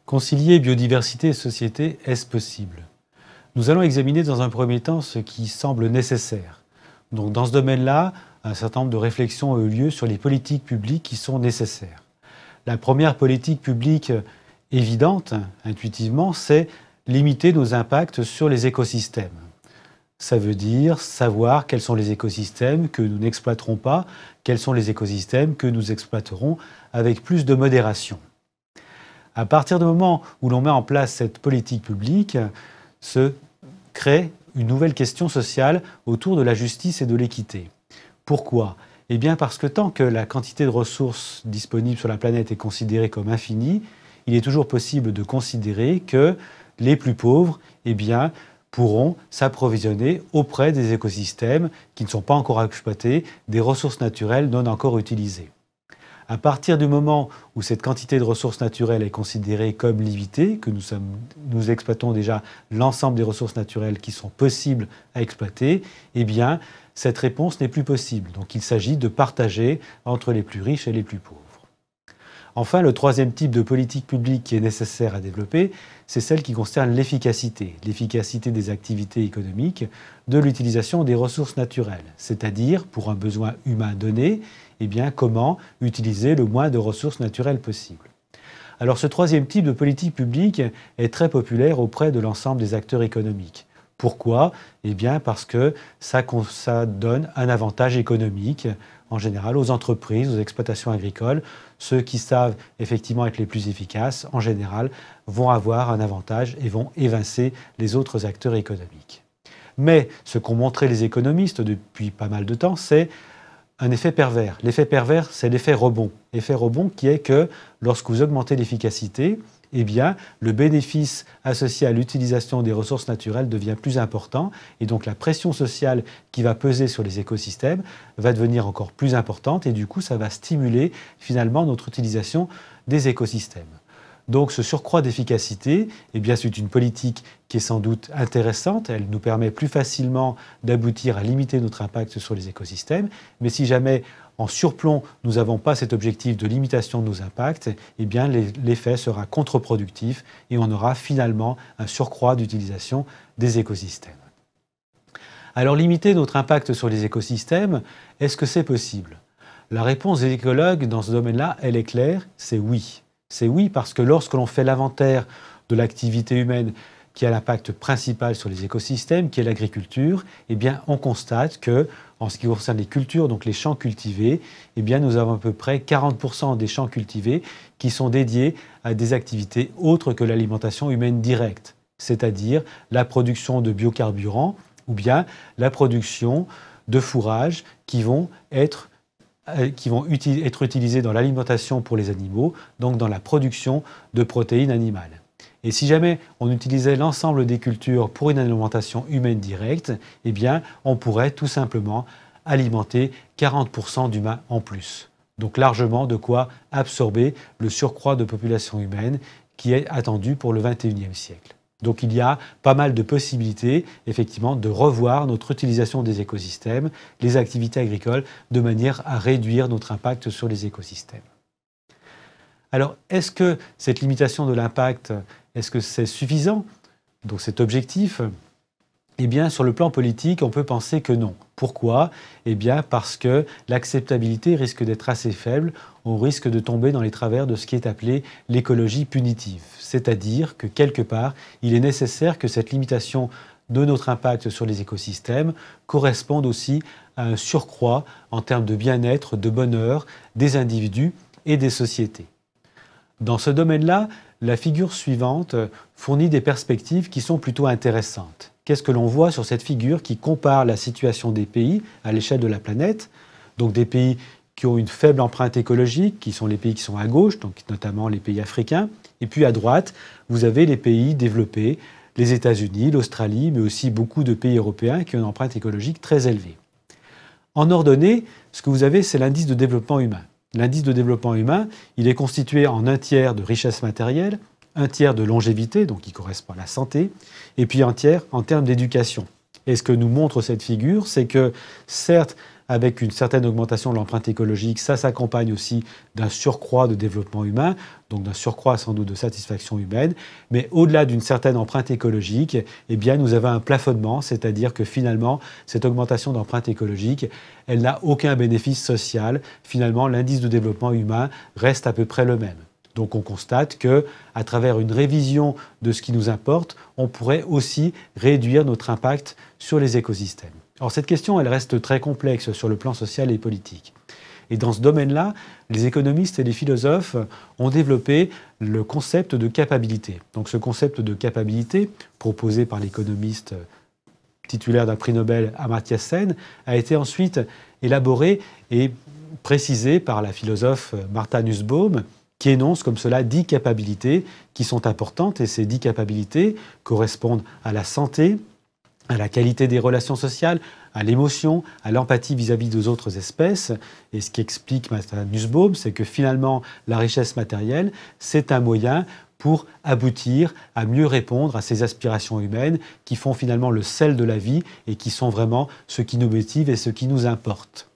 Concilier biodiversité et société, est-ce possible? Nous allons examiner dans un premier temps ce qui semble nécessaire. Donc dans ce domaine-là, un certain nombre de réflexions ont eu lieu sur les politiques publiques qui sont nécessaires. La première politique publique évidente, intuitivement, c'est limiter nos impacts sur les écosystèmes. Ça veut dire savoir quels sont les écosystèmes que nous n'exploiterons pas, quels sont les écosystèmes que nous exploiterons avec plus de modération. À partir du moment où l'on met en place cette politique publique, se crée une nouvelle question sociale autour de la justice et de l'équité. Pourquoi? Eh bien parce que tant que la quantité de ressources disponibles sur la planète est considérée comme infinie, il est toujours possible de considérer que les plus pauvres, pourront s'approvisionner auprès des écosystèmes qui ne sont pas encore exploités, des ressources naturelles non encore utilisées. À partir du moment où cette quantité de ressources naturelles est considérée comme limitée, que nous exploitons déjà l'ensemble des ressources naturelles qui sont possibles à exploiter, cette réponse n'est plus possible. Donc il s'agit de partager entre les plus riches et les plus pauvres. Enfin, le troisième type de politique publique qui est nécessaire à développer, c'est celle qui concerne l'efficacité des activités économiques, de l'utilisation des ressources naturelles, c'est-à-dire, pour un besoin humain donné, comment utiliser le moins de ressources naturelles possible. Alors ce troisième type de politique publique est très populaire auprès de l'ensemble des acteurs économiques. Pourquoi? Parce que ça donne un avantage économique, en général, aux entreprises, aux exploitations agricoles. Ceux qui savent effectivement être les plus efficaces, en général, vont avoir un avantage et vont évincer les autres acteurs économiques. Mais ce qu'ont montré les économistes depuis pas mal de temps, c'est un effet pervers. L'effet pervers, c'est l'effet rebond. L'effet rebond qui est que lorsque vous augmentez l'efficacité, le bénéfice associé à l'utilisation des ressources naturelles devient plus important et donc la pression sociale qui va peser sur les écosystèmes va devenir encore plus importante et du coup, ça va stimuler finalement notre utilisation des écosystèmes. Donc ce surcroît d'efficacité, c'est une politique qui est sans doute intéressante, elle nous permet plus facilement d'aboutir à limiter notre impact sur les écosystèmes, mais si jamais en surplomb, nous n'avons pas cet objectif de limitation de nos impacts, l'effet sera contre-productif et on aura finalement un surcroît d'utilisation des écosystèmes. Alors limiter notre impact sur les écosystèmes, est-ce que c'est possible? La réponse des écologues dans ce domaine-là, elle est claire, c'est oui. C'est oui parce que lorsque l'on fait l'inventaire de l'activité humaine qui a l'impact principal sur les écosystèmes, qui est l'agriculture, on constate que, en ce qui concerne les cultures, donc les champs cultivés, nous avons à peu près 40% des champs cultivés qui sont dédiés à des activités autres que l'alimentation humaine directe, c'est-à-dire la production de biocarburants ou bien la production de fourrages qui vont être utilisés dans l'alimentation pour les animaux, donc dans la production de protéines animales. Et si jamais on utilisait l'ensemble des cultures pour une alimentation humaine directe, on pourrait tout simplement alimenter 40% d'humains en plus. Donc largement de quoi absorber le surcroît de population humaine qui est attendu pour le XXIe siècle. Donc il y a pas mal de possibilités, effectivement, de revoir notre utilisation des écosystèmes, les activités agricoles, de manière à réduire notre impact sur les écosystèmes. Alors, est-ce que cette limitation de l'impact, est-ce que c'est suffisant? Donc cet objectif, sur le plan politique, on peut penser que non. Pourquoi? Parce que l'acceptabilité risque d'être assez faible. On risque de tomber dans les travers de ce qui est appelé l'écologie punitive. C'est-à-dire que quelque part, il est nécessaire que cette limitation de notre impact sur les écosystèmes corresponde aussi à un surcroît en termes de bien-être, de bonheur des individus et des sociétés. Dans ce domaine-là, la figure suivante fournit des perspectives qui sont plutôt intéressantes. Qu'est-ce que l'on voit sur cette figure qui compare la situation des pays à l'échelle de la planète, donc des pays qui ont une faible empreinte écologique, qui sont les pays qui sont à gauche, donc notamment les pays africains, et puis à droite, vous avez les pays développés, les États-Unis, l'Australie, mais aussi beaucoup de pays européens qui ont une empreinte écologique très élevée. En ordonnée, ce que vous avez, c'est l'indice de développement humain. L'indice de développement humain, il est constitué en un tiers de richesse matérielle, un tiers de longévité, donc qui correspond à la santé, et puis un tiers en termes d'éducation. Et ce que nous montre cette figure, c'est que, certes, avec une certaine augmentation de l'empreinte écologique, ça s'accompagne aussi d'un surcroît de développement humain, donc d'un surcroît sans doute de satisfaction humaine. Mais au-delà d'une certaine empreinte écologique, eh bien, nous avons un plafonnement, c'est-à-dire que finalement, cette augmentation d'empreinte écologique, elle n'a aucun bénéfice social. Finalement, l'indice de développement humain reste à peu près le même. Donc on constate qu'à travers une révision de ce qui nous importe, on pourrait aussi réduire notre impact sur les écosystèmes. Alors cette question, elle reste très complexe sur le plan social et politique. Et dans ce domaine-là, les économistes et les philosophes ont développé le concept de capacité. Donc ce concept de capacité, proposé par l'économiste titulaire d'un prix Nobel Amartya Sen, a été ensuite élaboré et précisé par la philosophe Martha Nussbaum, qui énonce comme cela 10 capacités qui sont importantes. Et ces 10 capacités correspondent à la santé, à la qualité des relations sociales, à l'émotion, à l'empathie vis-à-vis des autres espèces. Et ce qui explique Martha Nussbaum, c'est que finalement, la richesse matérielle, c'est un moyen pour aboutir à mieux répondre à ces aspirations humaines qui font finalement le sel de la vie et qui sont vraiment ce qui nous motive et ce qui nous importe.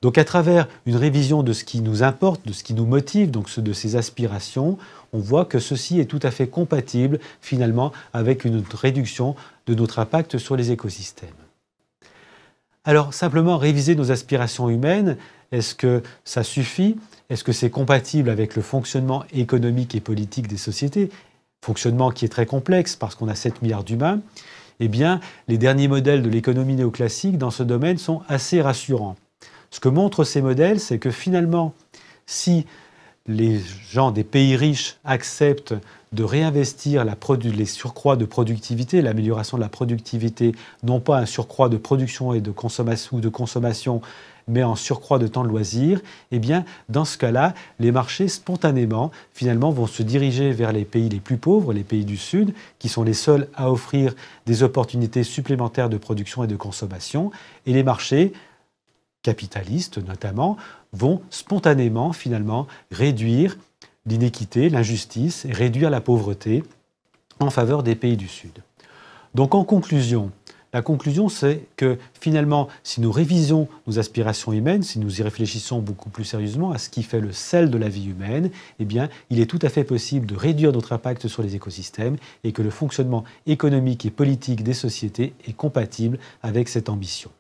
Donc à travers une révision de ce qui nous importe, de ce qui nous motive, donc de ces aspirations, on voit que ceci est tout à fait compatible finalement avec une réduction de notre impact sur les écosystèmes. Alors simplement réviser nos aspirations humaines, est-ce que ça suffit? Est-ce que c'est compatible avec le fonctionnement économique et politique des sociétés? Fonctionnement qui est très complexe parce qu'on a 7 milliards d'humains. Eh bien, les derniers modèles de l'économie néoclassique dans ce domaine sont assez rassurants. Ce que montrent ces modèles, c'est que finalement, si les gens des pays riches acceptent de réinvestir les surcroîts de productivité, l'amélioration de la productivité, non pas un surcroît de production et de consommation, mais en surcroît de temps de loisir, eh bien, dans ce cas-là, les marchés, spontanément, finalement, vont se diriger vers les pays les plus pauvres, les pays du Sud, qui sont les seuls à offrir des opportunités supplémentaires de production et de consommation, et les marchés capitalistes notamment, vont spontanément finalement réduire l'inéquité, l'injustice et réduire la pauvreté en faveur des pays du Sud. Donc en conclusion, la conclusion c'est que finalement, si nous révisons nos aspirations humaines, si nous y réfléchissons beaucoup plus sérieusement à ce qui fait le sel de la vie humaine, eh bien, il est tout à fait possible de réduire notre impact sur les écosystèmes et que le fonctionnement économique et politique des sociétés est compatible avec cette ambition.